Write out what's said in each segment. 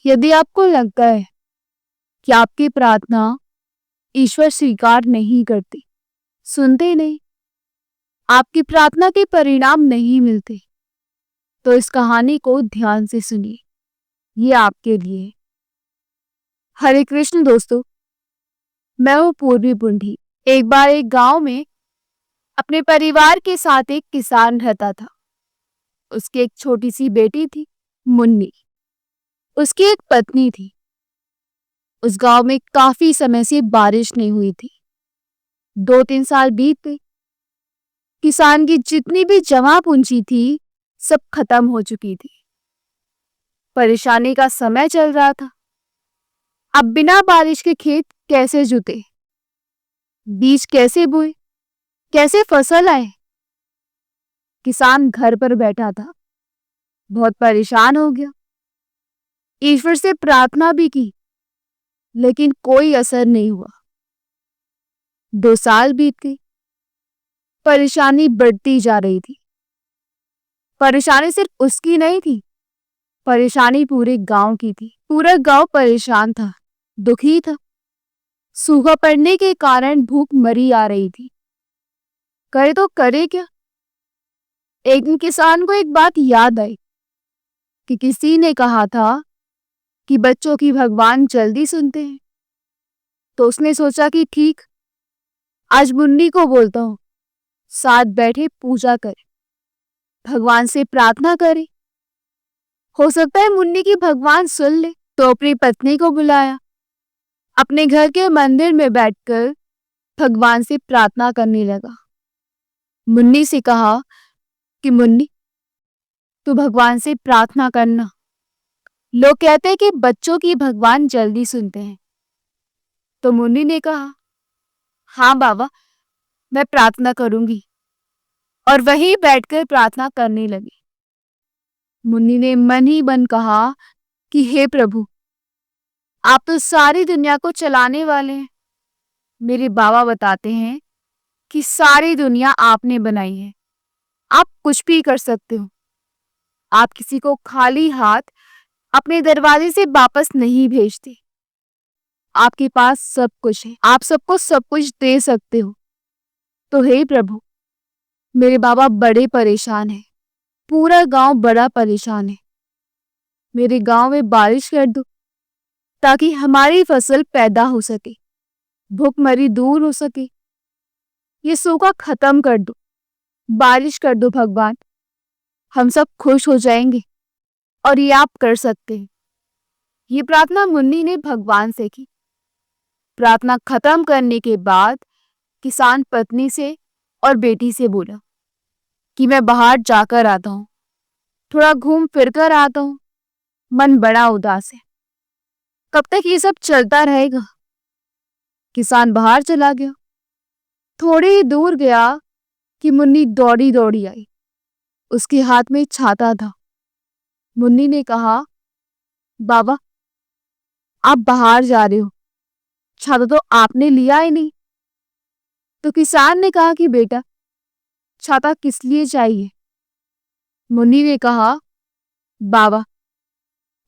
यदि आपको लगता है कि आपकी प्रार्थना ईश्वर स्वीकार नहीं करते, सुनते नहीं, आपकी प्रार्थना के परिणाम नहीं मिलते, तो इस कहानी को ध्यान से सुनिए। ये आपके लिए। हरे कृष्ण दोस्तों, मैं हूँ पूर्वी पुंडी। एक बार एक गांव में अपने परिवार के साथ एक किसान रहता था। उसकी एक छोटी सी बेटी थी, मुन्नी। उसकी एक पत्नी थी। उस गांव में काफी समय से बारिश नहीं हुई थी। 2-3 साल बीत गए। किसान की जितनी भी जमा पूंजी थी, सब खत्म हो चुकी थी। परेशानी का समय चल रहा था। अब बिना बारिश के खेत कैसे जुते, बीज कैसे बोए, कैसे फसल आए। किसान घर पर बैठा था, बहुत परेशान हो गया। ईश्वर से प्रार्थना भी की, लेकिन कोई असर नहीं हुआ। 2 साल बीत गए। परेशानी बढ़ती जा रही थी। परेशानी सिर्फ उसकी नहीं थी, परेशानी पूरे गांव की थी। पूरा गांव परेशान था, दुखी था। सूखा पड़ने के कारण भूख मरी आ रही थी। करे तो करे क्या। एक दिन किसान को एक बात याद आई कि किसी ने कहा था कि बच्चों की भगवान जल्दी सुनते हैं। तो उसने सोचा कि ठीक, आज मुन्नी को बोलता हूँ, साथ बैठे पूजा करे, भगवान से प्रार्थना करे। हो सकता है मुन्नी की भगवान सुन ले। तो अपनी पत्नी को बुलाया। अपने घर के मंदिर में बैठकर भगवान से प्रार्थना करने लगा। मुन्नी से कहा कि मुन्नी, तू भगवान से प्रार्थना करना। लोग कहते हैं कि बच्चों की भगवान जल्दी सुनते हैं। तो मुन्नी ने कहा, हाँ बाबा, मैं प्रार्थना करूंगी। और वहीं बैठकर प्रार्थना करने लगी। मुन्नी ने मन ही मन कहा कि हे प्रभु, आप तो सारी दुनिया को चलाने वाले हैं। मेरे बाबा बताते हैं कि सारी दुनिया आपने बनाई है। आप कुछ भी कर सकते हो। आप किसी को खाली हाथ अपने दरवाजे से वापस नहीं भेजते। आपके पास सब कुछ है, आप सबको सब कुछ दे सकते हो। तो हे प्रभु, मेरे बाबा बड़े परेशान हैं। पूरा गांव बड़ा परेशान है। मेरे गांव में बारिश कर दो ताकि हमारी फसल पैदा हो सके, भूखमरी दूर हो सके। ये सूखा खत्म कर दो, बारिश कर दो भगवान। हम सब खुश हो जाएंगे और ये आप कर सकते हैं। ये प्रार्थना मुन्नी ने भगवान से की। प्रार्थना खत्म करने के बाद किसान पत्नी से और बेटी से बोला कि मैं बाहर जाकर आता हूँ, थोड़ा घूम फिर कर आता हूँ, मन बड़ा उदास है। कब तक ये सब चलता रहेगा। किसान बाहर चला गया। थोड़ी ही दूर गया कि मुन्नी दौड़ी दौड़ी आई। उसके हाथ में छाता था। मुन्नी ने कहा, बाबा, आप बाहर जा रहे हो, छाता तो आपने लिया ही नहीं। तो किसान ने कहा कि बेटा, छाता किस लिए चाहिए। मुन्नी ने कहा, बाबा,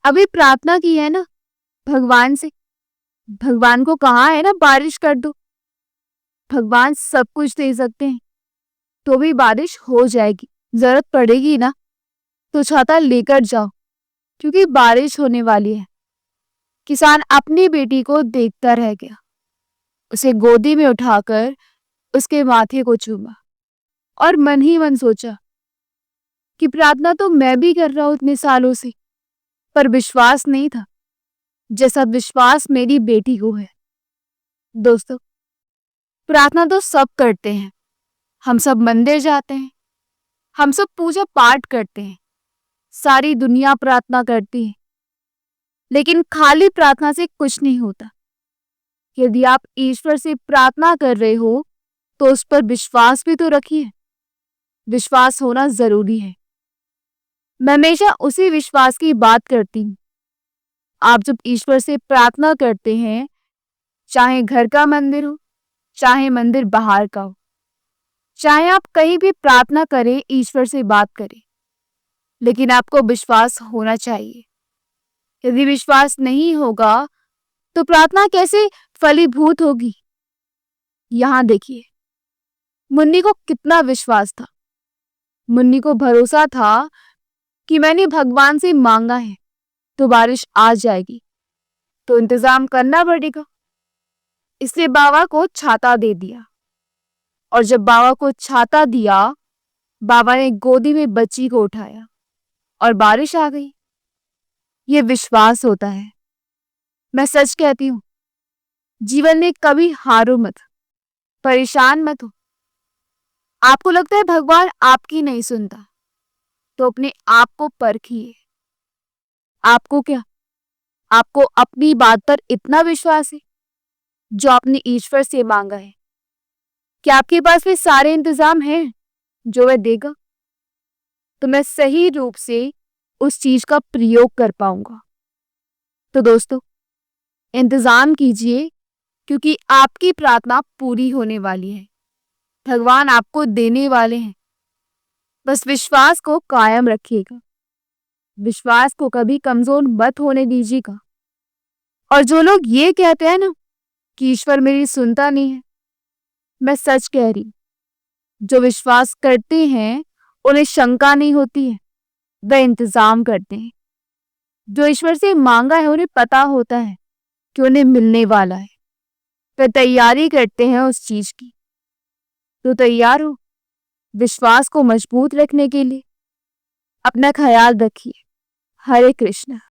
अभी प्रार्थना की है ना भगवान से, भगवान को कहा है ना बारिश कर दो। भगवान सब कुछ दे सकते हैं, तो भी बारिश हो जाएगी। जरूरत पड़ेगी ना तो छाता लेकर जाओ, क्योंकि बारिश होने वाली है। किसान अपनी बेटी को देखता रह गया। उसे गोदी में उठाकर उसके माथे को चूमा और मन ही मन सोचा कि प्रार्थना तो मैं भी कर रहा हूं इतने सालों से, पर विश्वास नहीं था जैसा विश्वास मेरी बेटी को है। दोस्तों, प्रार्थना तो सब करते हैं। हम सब मंदिर जाते हैं, हम सब पूजा पाठ करते हैं, सारी दुनिया प्रार्थना करती है। लेकिन खाली प्रार्थना से कुछ नहीं होता। यदि आप ईश्वर से प्रार्थना कर रहे हो तो उस पर विश्वास भी तो रखिए। विश्वास होना जरूरी है। मैं हमेशा उसी विश्वास की बात करती हूँ। आप जब ईश्वर से प्रार्थना करते हैं, चाहे घर का मंदिर हो, चाहे मंदिर बाहर का हो, चाहे आप कहीं भी प्रार्थना करें, ईश्वर से बात करें, लेकिन आपको विश्वास होना चाहिए। यदि विश्वास नहीं होगा तो प्रार्थना कैसे फलीभूत होगी? यहां देखिए, मुन्नी को कितना विश्वास था। मुन्नी को भरोसा था कि मैंने भगवान से मांगा है तो बारिश आ जाएगी, तो इंतजाम करना पड़ेगा। इसलिए बाबा को छाता दे दिया, और जब बाबा को छाता दिया, बाबा ने गोदी में बच्ची को उठाया और बारिश आ गई। ये विश्वास होता है। मैं सच कहती हूं, जीवन में कभी हारो मत, परेशान मत हो। आपको लगता है भगवान आपकी नहीं सुनता, तो अपने आप को परखिए। आपको क्या, आपको अपनी बात पर इतना विश्वास है जो आपने ईश्वर से मांगा है? क्या आपके पास वे सारे इंतजाम हैं जो वह देगा? तो मैं सही रूप से उस चीज का प्रयोग कर पाऊंगा। तो दोस्तों, इंतजाम कीजिए, क्योंकि आपकी प्रार्थना पूरी होने वाली है। भगवान आपको देने वाले हैं। बस विश्वास को कायम रखिएगा। विश्वास को कभी कमजोर मत होने दीजिएगा। और जो लोग ये कहते हैं ना कि ईश्वर मेरी सुनता नहीं है, मैं सच कह रही, जो विश्वास करते हैं उन्हें शंका नहीं होती है, वे इंतजाम करते हैं। जो ईश्वर से मांगा है उन्हें पता होता है कि उन्हें मिलने वाला है, वे तैयारी करते हैं उस चीज की। तो तैयार हो विश्वास को मजबूत रखने के लिए? अपना ख्याल रखिए। हरे कृष्ण।